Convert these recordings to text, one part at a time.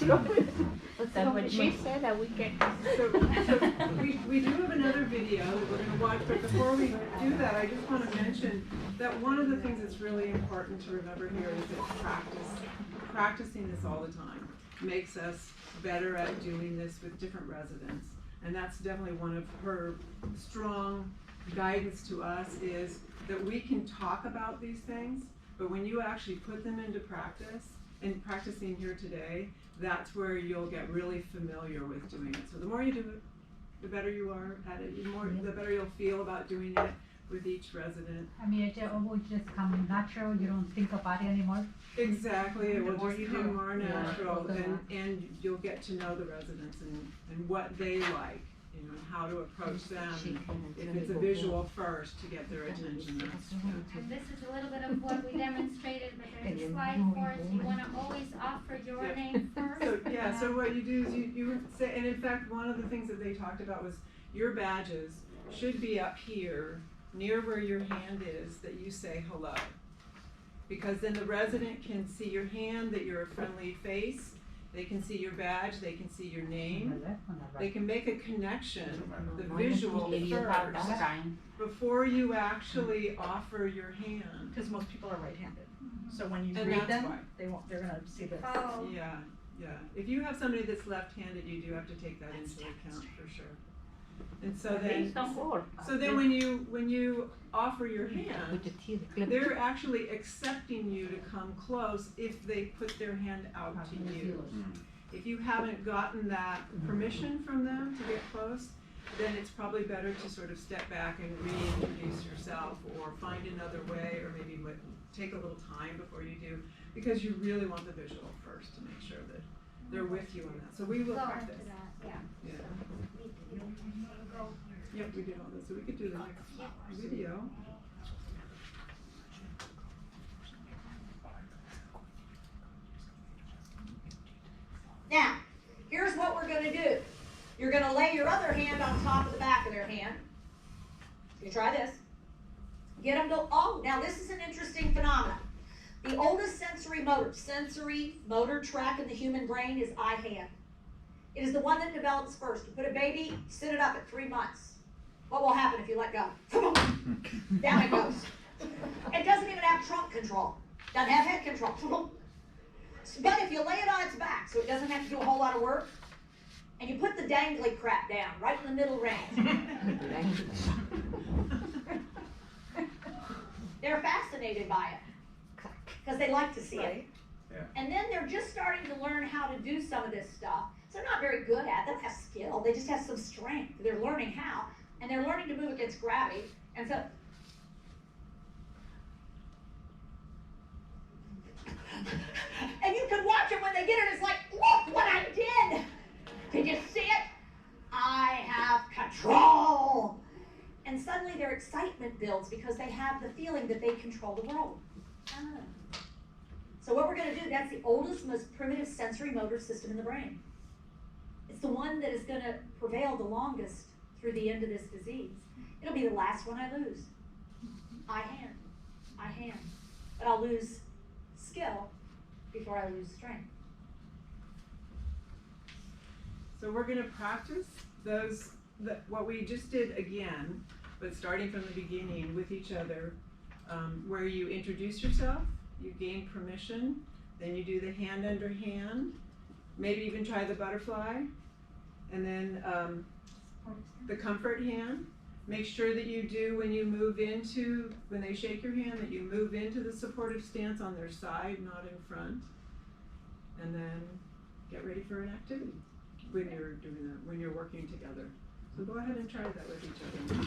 That's what she said, that we can. So we do have another video that we're going to watch, but before we do that, I just want to mention that one of the things that's really important to remember here is that practicing this all the time makes us better at doing this with different residents. And that's definitely one of her strong guidance to us, is that we can talk about these things, but when you actually put them into practice, and practicing here today, that's where you'll get really familiar with doing it. So the more you do it, the better you are at it, the better you'll feel about doing it with each resident. I mean, it will just come natural, you don't think about it anymore. Exactly, it will just you come do. more natural, Yeah. and you'll get to know the residents and what they like, you know, and how to approach them. If it's a visual first, to get their attention. And this is a little bit of what we demonstrated, but there's a slide for us. You want to always offer your Yep. name first. So what you do is you say, and in fact, one of the things that they talked about was your badges should be up here, near where your hand is, that you say hello. Because then the resident can see your hand, that you're a friendly face, they can see your badge, they can see your name, they can make a connection, the visual first, before you actually offer your hand. Because most people are right-handed, so when you And read that's them, why. they're gonna see this. Oh, Yeah. If you have somebody that's left-handed, you do have to take that into account for sure. And so then when you offer your hand, they're actually accepting you to come close if they put their hand out to you. If you haven't gotten that permission from them to get close, then it's probably better to sort of step back and reintroduce yourself, or find another way, or maybe take a little time before you do, because you really want the visual first to make sure that they're with you on that. So we will go practice. into that, yeah. Yep, we did all this, so we could do the next video. Now, here's what we're going to do. You're going to lay your other hand on top of the back of their hand. You try this. Get them to, oh, now this is an interesting phenomenon. The oldest sensory motor track in the human brain is eye-hand. It is the one that develops first. You put a baby, sit it up at 3 months. What will happen if you let go? Down it goes. It doesn't even have trunk control. Doesn't have head control. But if you lay it on its back, so it doesn't have to do a whole lot of work, and you put the dangly crap down right in the middle range. They're fascinated by it because they like to see it. Yeah. And then they're just starting to learn how to do some of this stuff. So they're not very good at it. They don't have skill. They just have some strength. They're learning how. And they're learning to move against gravity. And so, and you can watch them when they get it. It's like, look what I did. Did you see it? I have control. And suddenly their excitement builds because they have the feeling that they control the world. So what we're going to do, that's the oldest, most primitive sensory motor system in the brain. It's the one that is going to prevail the longest through the end of this disease. It'll be the last one I lose. Eye-hand. But I'll lose skill before I lose strength. So we're going to practice what we just did again, but starting from the beginning with each other, where you introduce yourself, you gain permission, then you do the hand under hand, maybe even try the butterfly, and then the comfort hand. Make sure that you do, when they shake your hand, that you move into the supportive stance on their side, not in front. And then get ready for an activity when you're doing that, when you're working together. So go ahead and try that with each other.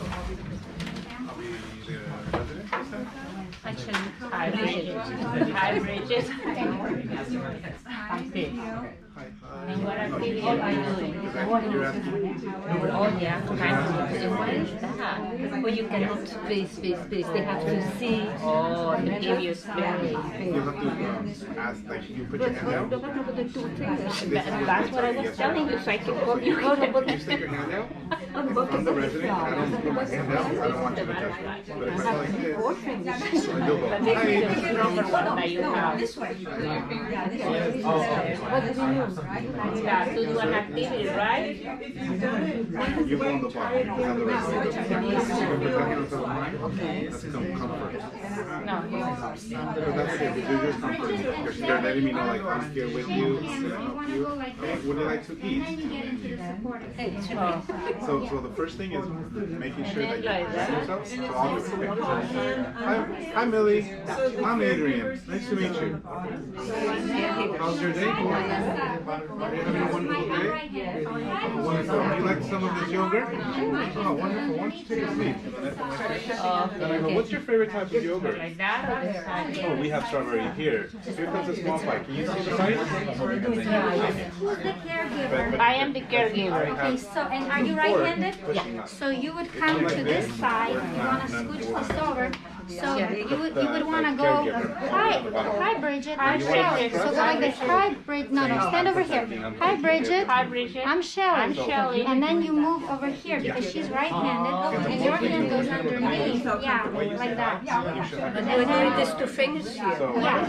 Are we the resident this time? Actually, hi, Bridget. Hi. And what activity are you doing? Oh, yeah. What is that? Well, you cannot space. They have to see. Oh, the give you space. You have to ask, like, you put your hand out. That's what I was telling you, so I can go. You stick your hand out on the resident, don't put my hand out, I don't want you to touch me. But if I go like this, so I do go, But this is the hi. stronger one that you have. This way. What did you do? Yeah, to do an activity, right? If you've done it, You go on the bottom, you have the rest of the time. But put your hand on top of mine, that's comfort. No. But that's it, you're just comforting. You're letting me know like I'm here with you, Hands, so you I help wanna you. go like this. What do you like to And eat? then you get into the supportive. So the first thing is making sure that you Like that. present yourself. So I'll just say, hand hi Millie, So the I'm Adrian. caregivers Nice to meet you. How's your day going? Are you having a wonderful day? Wonderful. Do you like some of this yogurt? Oh, wonderful. Why don't you take a seat? Then I go, what's your favorite type of yogurt? Like that or this side? Oh, we have strawberry here. Here comes a small bite. Can you see the size? Who's the caregiver? I am the caregiver. Okay, so, and are you right-handed? Yeah. So you would come to this side, you wanna scooch this over, so you would wanna go, hi Bridget, I'm Shelly, so go like this, hi Bridget, no, stand over here, hi Bridget, Hi, Bridget. I'm Shelly, I'm Shelly. and then you move over here, because she's right-handed, and your hand goes underneath, yeah, like that. And you're doing this two fingers here. Yeah,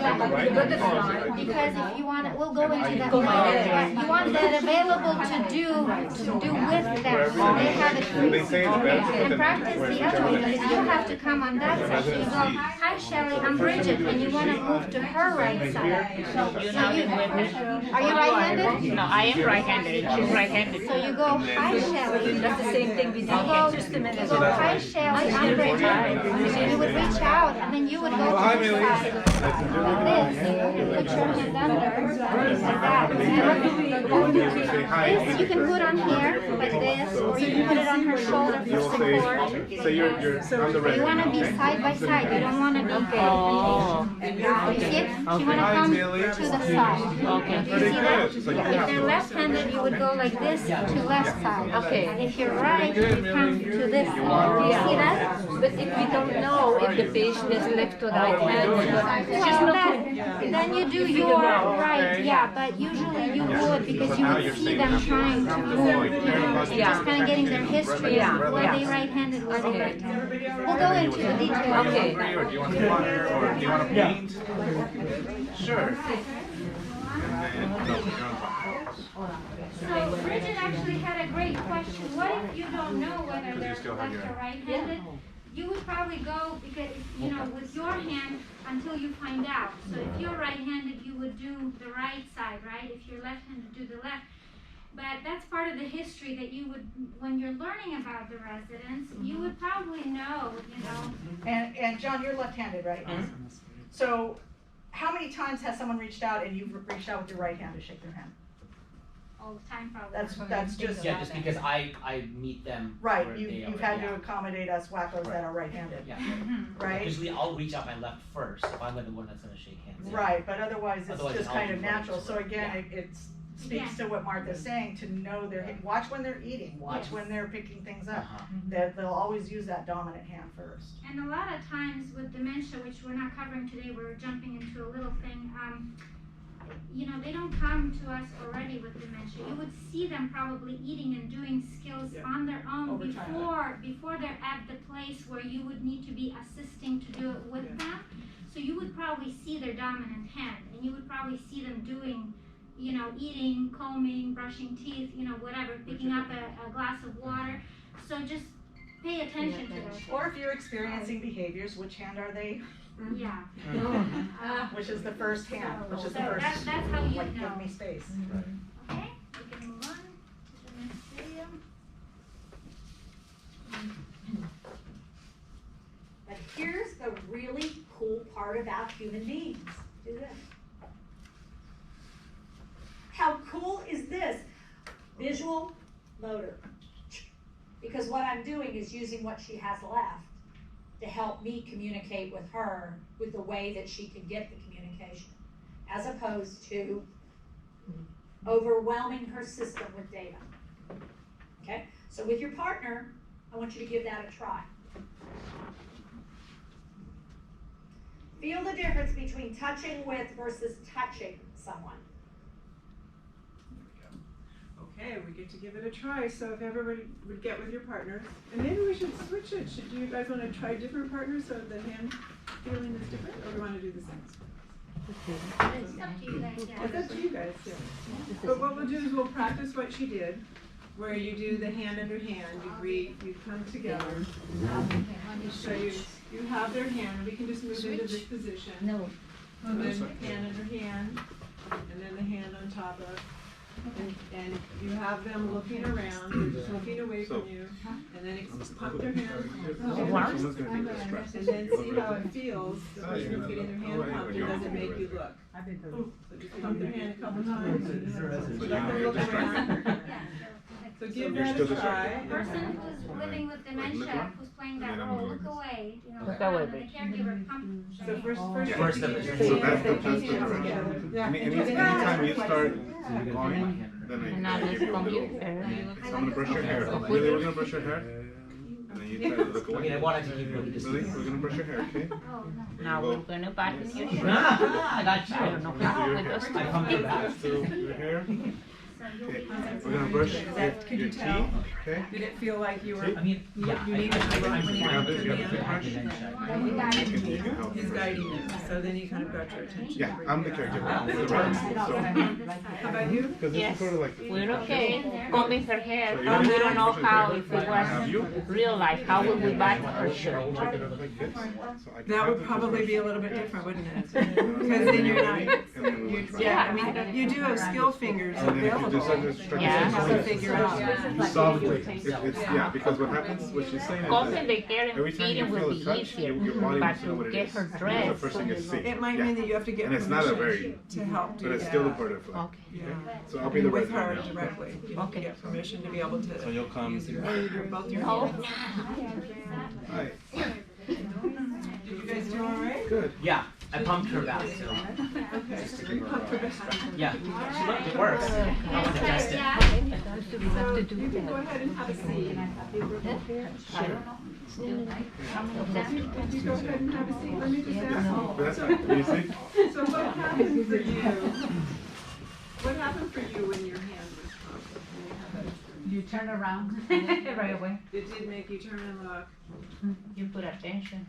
because if you want, we'll go into that. But you want that available to do with them. So they have it. They say it's best And practice the other way. Because you have to come on that side. So you go, hi Shelly, I'm Bridget, and you want to move to her right side. You're not with me. Are you right-handed? No, I am right-handed. She's right-handed. So you go, hi Shelly. That's the same thing we did Go, just a minute go, ago. hi Shelly, I'm Bridget. And you would reach out, and then you would go Hi, to this Millie. side. Like this. Put your hand under, like that. This you can put on here, like this, or you can put it on her shoulder for You'll support. say, so you're on the red. You want to be side by side. You don't want to be Oh. You see it? You want to Hi, come Millie. to the side. Okay. You see that? If they're left-handed, you would go like this to left side. Okay. And if you're right, you come to this side. You see that? But if we don't know if the patient is left or right hand, Well, then you do your right, yeah, but usually you would because you would see them trying to move, just kind of getting their history of were they right-handed, were they right-handed. We'll go into the details. Okay. Or do you want water, or do you want to paint? Sure. So Bridget actually had a great question. What if you don't know whether they're left or right-handed? You would probably go because, you know, with your hand until you find out. So if you're right-handed, you would do the right side, right? If you're left-handed, do the left. But that's part of the history that you would, when you're learning about the residents, you would probably know, you know. And John, you're left-handed, right? So how many times has someone reached out and you've reached out with your right hand to shake their hand? All the time probably. That's just, Yeah, just because I meet them. right, where you, they you've are, had yeah. to accommodate us wackos that are right-handed, Yeah. right? Usually I'll reach out my left first if I'm the one that's gonna shake hands. Yeah. Right, but otherwise it's Otherwise, just I'll kind of do right natural, to so right. again, Yeah. it speaks to what Martha's saying, to know watch when they're eating, watch Yes. when they're picking things up. Uh-huh. That they'll always use that dominant hand first. And a lot of times with dementia, which we're not covering today, we're jumping into a little thing, you know, they don't come to us already with dementia. You would see them probably eating and doing skills on their own Over time. before they're at the place where you would need to be assisting to do it with them. So you would probably see their dominant hand, and you would probably see them doing, you know, eating, combing, brushing teeth, you know, whatever, picking up a glass of water. So just pay attention to those. Or if you're experiencing behaviors, which hand are they? Yeah. Which is the first hand, which is the So first, that's how you like, know. give me space. Okay, we can move on to the next video. But here's the really cool part about human beings. Do this. How cool is this? Visual, motor. Because what I'm doing is using what she has left to help me communicate with her with the way that she can get the communication, as opposed to overwhelming her system with data. Okay? So with your partner, I want you to give that a try. Feel the difference between touching with versus touching someone. Okay, we get to give it a try, so if everybody would get with your partners, and maybe we should switch it. Do you guys want to try different partners so the hand feeling is different, or do we want to do the same? It's up to you guys, yeah. It's up to you guys, yeah. But what we'll do is we'll practice what she did, where you do the hand under hand, you come together. So you have their hand, we can just move into this position. No. And then hand under hand, and then the hand on top of. And you have them looking around, they're just looking away from you, and then pump their hands. Someone's gonna be distressed. And then see how it feels, the person who's getting their hand pumped, it doesn't make you look. So just pump their hand a couple times, let them look around. So give that a try. The person who's living with dementia, who's playing that role, look away, you know, Look and away. the caregiver pump. So first So you that's get the your hands direction. together. Anytime you start going, then And now I let's give you a comb little. your hair. So I'm gonna brush your hair. Really, we're gonna brush your hair? And then you try to look I mean, I away. wanted to keep looking Really? distant. We're gonna brush your hair, okay? Oh, no. Now we're gonna button your hair. I got you. I don't know how with those I pumped it back. So your hair. So you'll Okay. be. We're gonna brush Could your you teeth, tell? okay? Did it feel like you were? I mean, yeah. You need to I'm when you fine. have this, you have I the have toothbrush? dementia. You can help. He's guiding you, so then he kind of got your attention. Yeah, I'm the caregiver. I'm the right. So, How about you? because this is Yes. sort of like. We're okay. Combing her hair. So We don't know you- how, if it Have you? was real life, how would we button her shirt? Check it up like this. So I can That have would the probably be a toothbrush. little bit different, wouldn't it? Because then you're not, And then we'll try. yeah, I mean, you do have skill fingers And then if you available. just like this, stretch Yeah. it How to out. figure out. Softly. Yeah, because what happens, what she's saying is Combing that the hair and every time you feeding will feel be a touch, easier, your body but wants to know what to it get is. her That's the dressed. first thing is see. It might mean that you have to get And it's not a permission very, to help do but it's still a that. part of like. Okay. Yeah. So I'll be the right With her hand now. directly. You have to Okay. get permission to be able to. So you'll come. use your both your Oh. hands. Hi. Did you guys do all right? Good. Yeah, I pumped her back, so. Okay. You pumped her back. Yeah, she looked, it works. I was adjusted. Yeah. So you can go ahead and have a seat. Would you go ahead and have a seat? Let me just ask. But that's fine. You see? So what happened for you? What happened for you when your hand was pumped? When you had that experience? You turn around right away. It did make you turn and look. You put attention.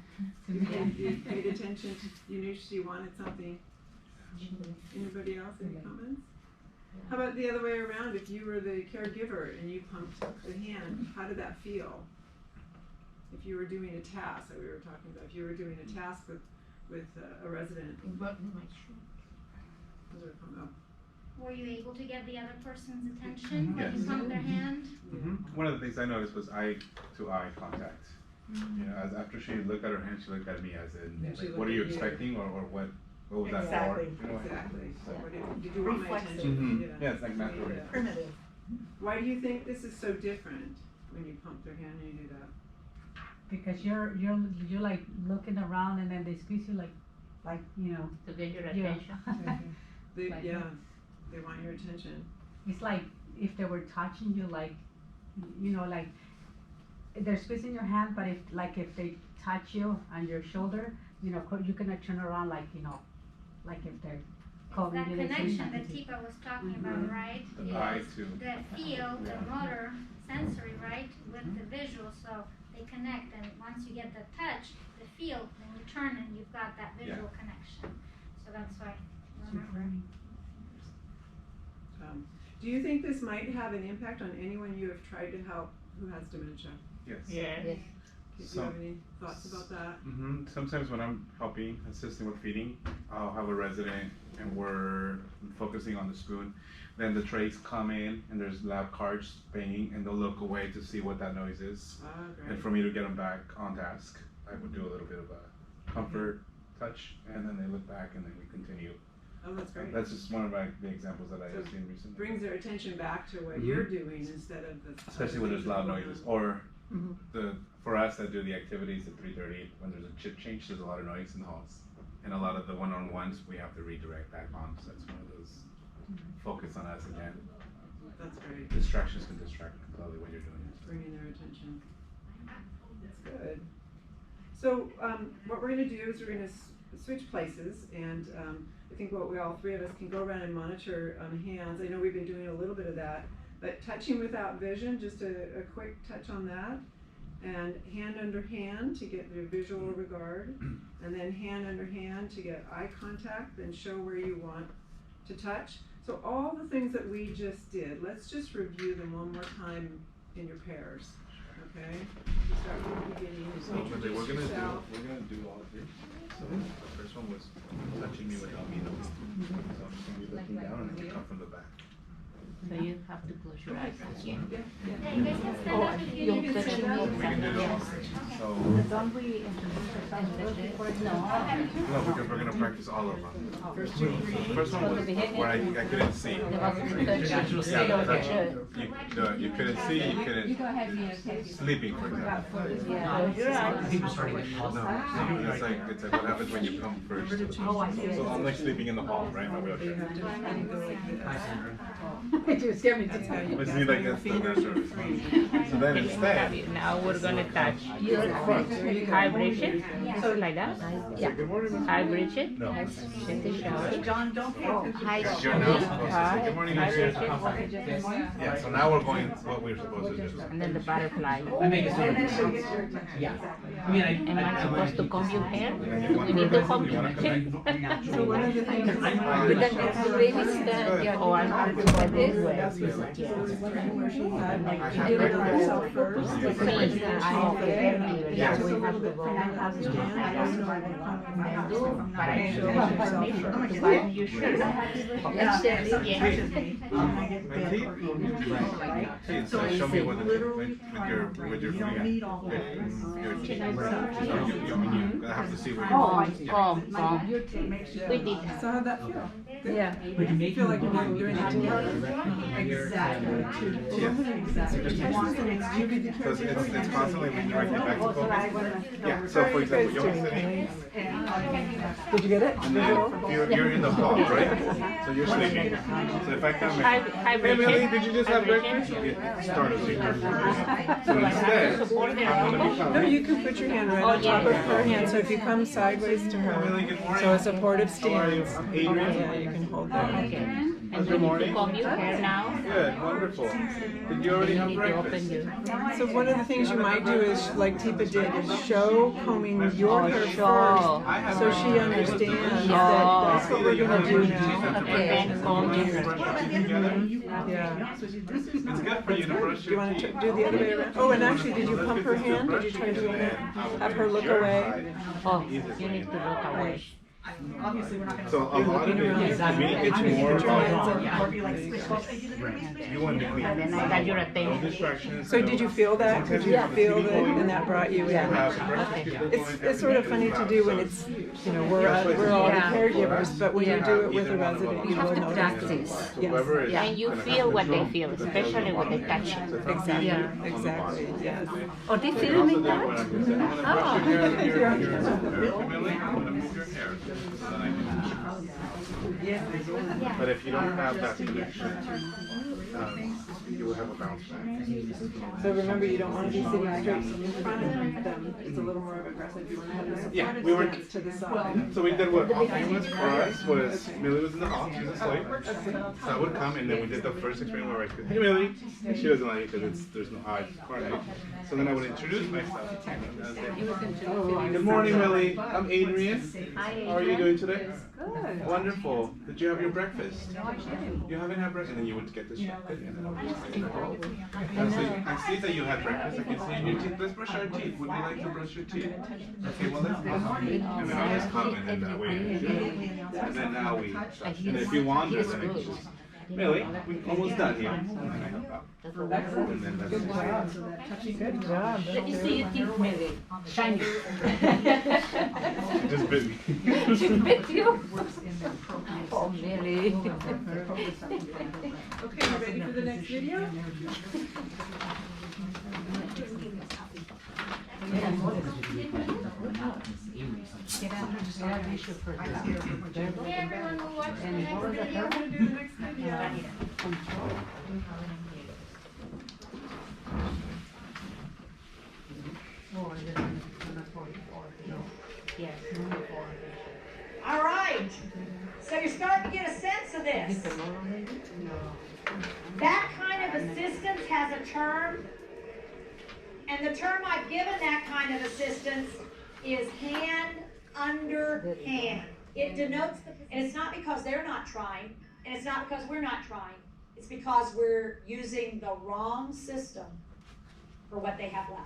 You paid attention. You knew she wanted something. Anybody else? Any comments? How about the other way around? If you were the caregiver and you pumped the hand, how did that feel? If you were doing a task that we were talking about, if you were doing a task with a resident. Those are coming up. Were you able to get the other person's attention when you Yes. pumped their hand? One of the things I noticed was eye to eye contact. You know, as after she looked at her hand, she looked at me as in, And she like, what are looked you at you. expecting, or what was that Exactly. for? You know? Exactly. So what did you want my Reflexive. attention? Yeah, it's like So you natural. did that. Primitive. Why do you think this is so different when you pump their hand and you do that? Because you're like looking around and then they squeeze you like you know. To get your you- attention. Like- Yeah, they want your attention. It's like if they were touching you, like, you know, like they're squeezing your hand, but if they touch you on your shoulder, you know, you cannot turn around like, you know, like if they're calling That you. they say connection something that to you. Tipa was talking about, right? The eye Is to. the feel, the motor, sensory, right, with the visual, so they connect, and once you get the touch, the feel, then you turn and you've got that visual connection. So that's why, remember. Do you think this might have an impact on anyone you have tried to help who has dementia? Yes. Yes. Do you have any thoughts about that? Sometimes when I'm helping, assisting with feeding, I'll have a resident and we're focusing on the spoon. Then the trays come in and there's loud cards banging and they'll look away to see what that noise is. Great. And for me to get them back on task, I would do a little bit of a comfort touch and then they look back and then we continue. Oh, that's great. That's just one of the examples that I have So seen recently. Brings their attention back to what you're doing instead of the. Especially when there's loud noises, or Mhm. for us that do the activities at 3:30, when there's a chip change, there's a lot of noise in the halls, and a lot of the one-on-ones we have to redirect back on. So that's one of those focus on us again. That's great. Distractions can distract completely when you're doing it. Bringing their attention. That's good. So what we're going to do is we're going to switch places, and I think what we all three of us can go around and monitor hands. I know we've been doing a little bit of that. But touching without vision, just a quick touch on that. And hand under hand to get the visual regard. And then hand under hand to get eye contact, then show where you want to touch. So all the things that we just did, let's just review them one more time in your pairs. Okay? You start from the beginning. So Monday, we're gonna yourself. do all three. So the first one was touching me without me noticing. So I'm just gonna be looking down and then come from the back. So you have to close your eyes again. Yeah, you guys can stand up if you need to stand up. We can do it all three. So Don't we introduce ourselves before? no, because we're gonna practice all of them. First So the first one was where I couldn't see. You couldn't see, you couldn't sleeping, for example. I think we're starting to get lost. No, it's like what happens when you come first. So I'm like sleeping in the hall, right? My You wheelchair. have to kind of go like Hi, this. Sandra. You scared me That's how too. you But see, like that's the service. So then instead, Now we're gonna touch your feet. High bridge it. So like that. Yeah. good morning, Miss. High bridge it. No. Take the shower. John, don't forget. High Yes, you're now supposed to say good morning, High Miss. bridge it. Yeah, so now we're going what we're supposed to do. And then the butterfly. I make it sort of. Yeah. I mean, Am I supposed to comb your hair? You You need to comb your hair. So one of the things But then it's the way we stand. Oh, I have to go this way. where she had, like, you did it on yourself first. Me, I have to Yeah, yeah, just we a have little to bit go. from that stand. You should. That's it, yeah. My teeth? So show me what with your teeth. I have to see where Comb. We did. So how'd that feel? Yeah. Would you make Feel like you're doing it together? Exactly. So it's constantly redirected back to focus. Yeah, so for example, you're sitting, Did you get it? and then you're in the hall, right? So you're sleeping. So if I come in, High hey bridge Millie, it. did you just have breakfast? Yeah, start of sleep. So instead, I'm gonna be No, coming. you can put your hand right on top of her hand, so if you come sideways to Millie, her, good morning. so a supportive How are you? stance. Adrian? Yeah, you can hold that. Okay. And Good you need morning. to comb your hair now. Good, wonderful. Did you already You have need to open breakfast? your. So one of the things you might do is, like Tipa did, is show combing your hair show. first, so she understands that that's what we're gonna do now. Okay, then comb your hair. Yeah. It's good for you to brush Do you your wanna teeth. do the other way around? Oh, and actually, did you pump her hand? Did you try doing that? Have her look away? Oh, you need to look away. Obviously, we're not gonna. So a lot of it, to me, it's more Put your hands about up. Or be like, switch both. you want to clean. Then I got your No attention. distractions. So did you feel that? Could you feel that, and that brought you in? It's sort of funny to do when it's, you know, we're all the caregivers, but when you do it with a resident, you will notice. Practice. Whoever is And you feel what they feel, especially when they touch you. Exactly, Yeah. exactly, yes. Oh, they feel me touch? But if you don't have that connection, you will have a bounce back. So remember, you don't want to be sitting straight in front of them. It's a little more of aggressive. You want to have a Yeah, supportive we were- stance to the side. So we did what was for us was Millie was in the hall, she's asleep. So I would come and then we did the first experiment where I could, hey Millie, and she doesn't like it because there's no eye coordinate. So then I would introduce myself. And I'd say, good morning, Millie. I'm Adrian. How are you doing today? Good. Wonderful. Did you have your breakfast? You haven't had breakfast, and then you would get this. I see that you had breakfast. I can see in your teeth. Let's brush our teeth. Would you like to brush your teeth? Okay, well let's go. And then I'll just come and then that way. And then now we. And if you wander, then it's just. Millie, we're almost done here. And then I help out. And then that's it. Good job. Let me see your teeth, Millie. Shiny. She just bit me. She bit you? Oh, Millie. Okay, you ready for the next video? Hey, everyone will watch the next We're video. gonna do the next video. All right. So you're starting to get a sense of this. That kind of a assistance has a term, and the term I've given that kind of assistance is hand under hand. It denotes and it's not because they're not trying, and it's not because we're not trying. It's because we're using the wrong system for what they have left.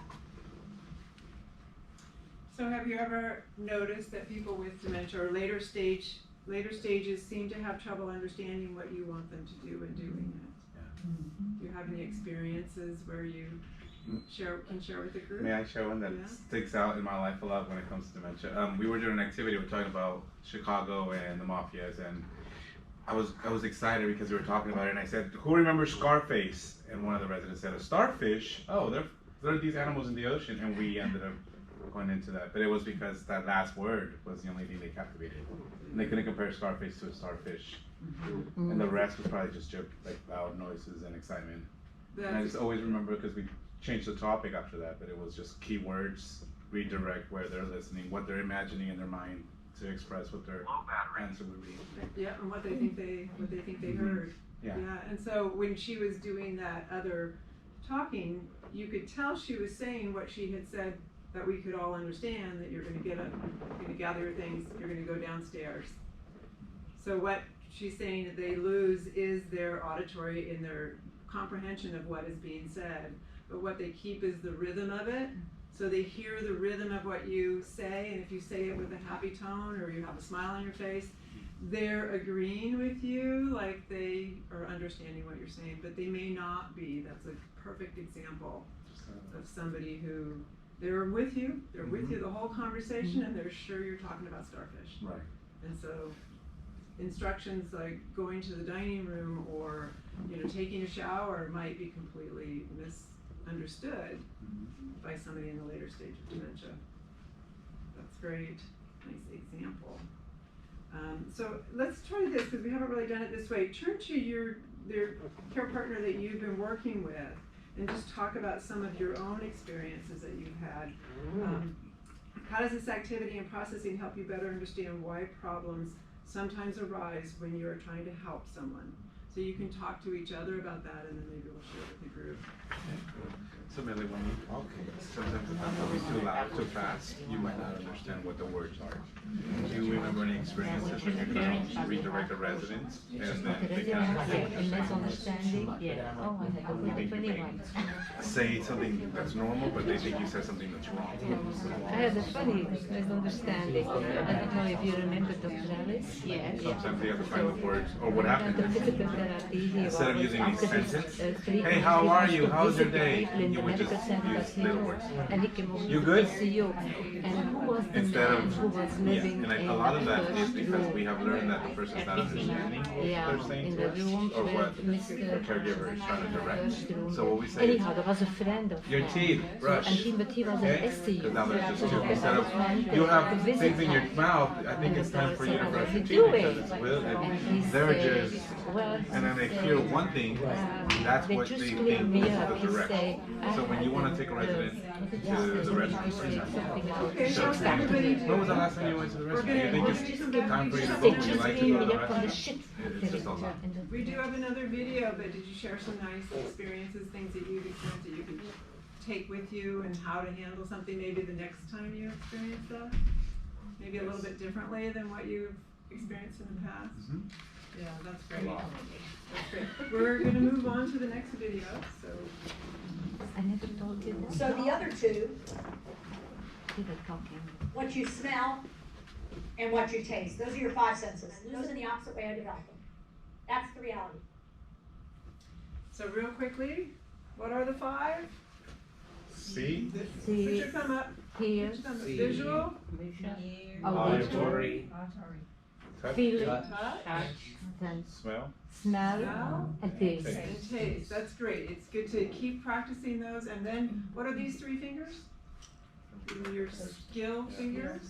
So have you ever noticed that people with dementia or later stages seem to have trouble understanding what you want them to do in doing it? Yeah. Do you have any experiences where you can share with the group? May I share one that sticks out in my life a lot when it comes to dementia? We were doing an activity, we're talking about Chicago and the mafias, and I was excited because we were talking about it, and I said, who remembers Scarface? And one of the residents said, a starfish? Oh, there are these animals in the ocean, and we ended up going into that, but it was because that last word was the only thing they captivated, and they couldn't compare Scarface to a starfish, and the rest was probably just like loud noises and excitement. And I just always remember, because we changed the topic after that, but it was just keywords, redirect where they're listening, what they're imagining in their mind to express what their answer would be. Yeah, and what they think they heard. Yeah. And so when she was doing that other talking, you could tell she was saying what she had said that we could all understand, that you're going to get up, you're going to gather your things, you're going to go downstairs. So what she's saying that they lose is their auditory in their comprehension of what is being said, but what they keep is the rhythm of it. So they hear the rhythm of what you say, and if you say it with a happy tone or you have a smile on your face, they're agreeing with you, like they are understanding what you're saying, but they may not be. That's a perfect example of somebody who they're with you the whole conversation, and they're sure you're talking about starfish. Right. And so instructions like going to the dining room or taking a shower might be completely misunderstood by somebody in the later stage of dementia. That's great. Nice example. So let's try this, because we haven't really done it this way. Turn to their care partner that you've been working with and just talk about some of your own experiences that you've had. How does this activity and processing help you better understand why problems sometimes arise when you're trying to help someone? So you can talk to each other about that, and then maybe we'll share with the group. So Millie, when you talk, sometimes if I'm talking too loud, too fast, you might not understand what the words are. Do you remember any experiences when you're going to redirect the residents, and then they can misunderstanding? Yeah. Oh, I had a funny one. say something that's normal, but they think you said something that's wrong? I had a funny misunderstanding. I don't know if you remember Dr. Alice. Yes. Sometimes they have to find the words, or what happened. The physical therapy, he Instead of was using a after sentence, his, hey, how are you? How's your day? In You the would just medical center, use little words. and he came over You to good? see you. And who was the Instead man of, who was living and in a lot of the that is first because room? we have learned that the person's not understanding what Yeah, they're saying in to the us, room or where what the Mr. caregiver is trying to direct. First room. So what we say is, Anyhow, there was a friend of your mine. teeth, brush. But he was an Okay? SCU. Because now there's just two. Because Instead I of, was trying you to have visit things in your him. mouth, I think And it's time for you to so brush what your was teeth he because doing? it's will, And and he they're said, just, well, and then they he hear said, one thing, that's they what just they cleaned think me is up. the He direct. say, So when you want to take a resident to the restroom, for example, Okay, so how's everybody when was the last time you went to the restroom? Do you think it's time for you to go? They Would you just like to cleaned go to me the up from the restroom? shit. It's just a lot. We do have another video, but did you share some nice experiences, things that you've experienced that you could take with you, and how to handle something maybe the next time you experience that? Maybe a little bit differently than what you've experienced in the past? Yeah, that's great. That's great. We're going to move on to the next video, so. I never told you that. So the other two, We were talking. what you smell and what you taste, those are your five senses. Those are the opposite way I developed them. That's the reality. So real quickly, what are the five? See? Put See, your thumb up. hear, Put your thumb up. See. Visual, Auditory, Touch, feeling, touch, touch, then smell. smell, smell, and taste. and taste. That's great. It's good to keep practicing those. And then, what are these three fingers? These are your skill fingers.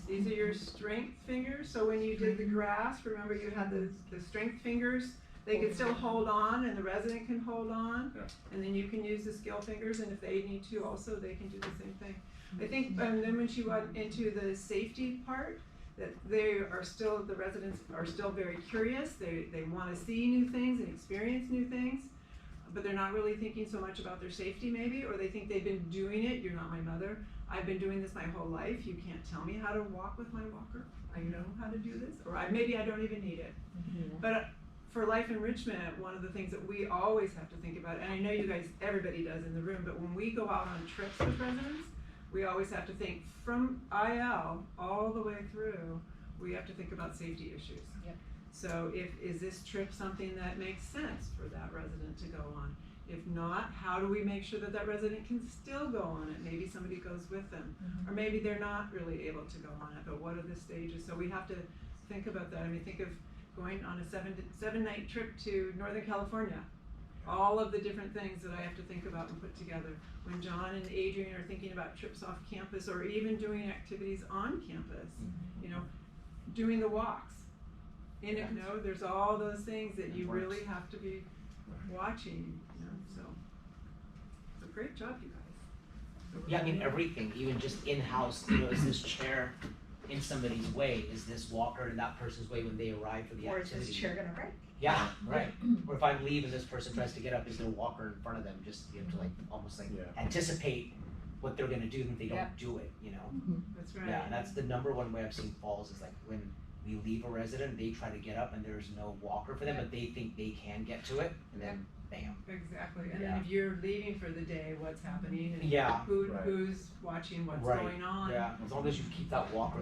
These are your strength fingers. So when you did the grasp, remember you had the strength fingers. They can still hold on, and the resident can hold on. Yeah. And then you can use the skill fingers, and if they need to also, they can do the same thing. I think, and then when she went into the safety part, that the residents are still very curious. They want to see new things and experience new things. but they're not really thinking so much about their safety maybe, or they think they've been doing it. You're not my mother. I've been doing this my whole life. You can't tell me how to walk with my walker. I know how to do this, or maybe I don't even need it. But for life enrichment, one of the things that we always have to think about, and I know you guys, everybody does in the room, but when we go out on trips with residents, we always have to think from IL all the way through, we have to think about safety issues. Yep. So is this trip something that makes sense for that resident to go on? If not, how do we make sure that that resident can still go on it? Maybe somebody goes with them, or maybe they're not really able to go on it, but what are the stages? So we have to think about that. I mean, think of going on a seven night trip to Northern California. All of the different things that I have to think about and put together. When John and Adrian are thinking about trips off campus, or even doing activities on campus, you know, doing the walks. You know, there's all those things that you really have to be watching, you know, so. It's a great job, you guys. Yeah, I mean, everything, even just in-house, you know, is this chair in somebody's way? Is this walker in that person's way when they arrive for the Or activity? is this chair gonna break? Yeah, right. Or if I leave and this person tries to get up, is there a walker in front of them? Just, you have to like, almost like anticipate what they're gonna do and they don't do it, you know? That's right. Yeah, and that's the number one way I've seen falls is like when we leave a resident, they try to get up and there's no walker for them, but they think they can get to it, and then bam. Exactly, and then if you're leaving for the day, what's happening, and Yeah. who's watching what's going on. Yeah, as long as you keep that walker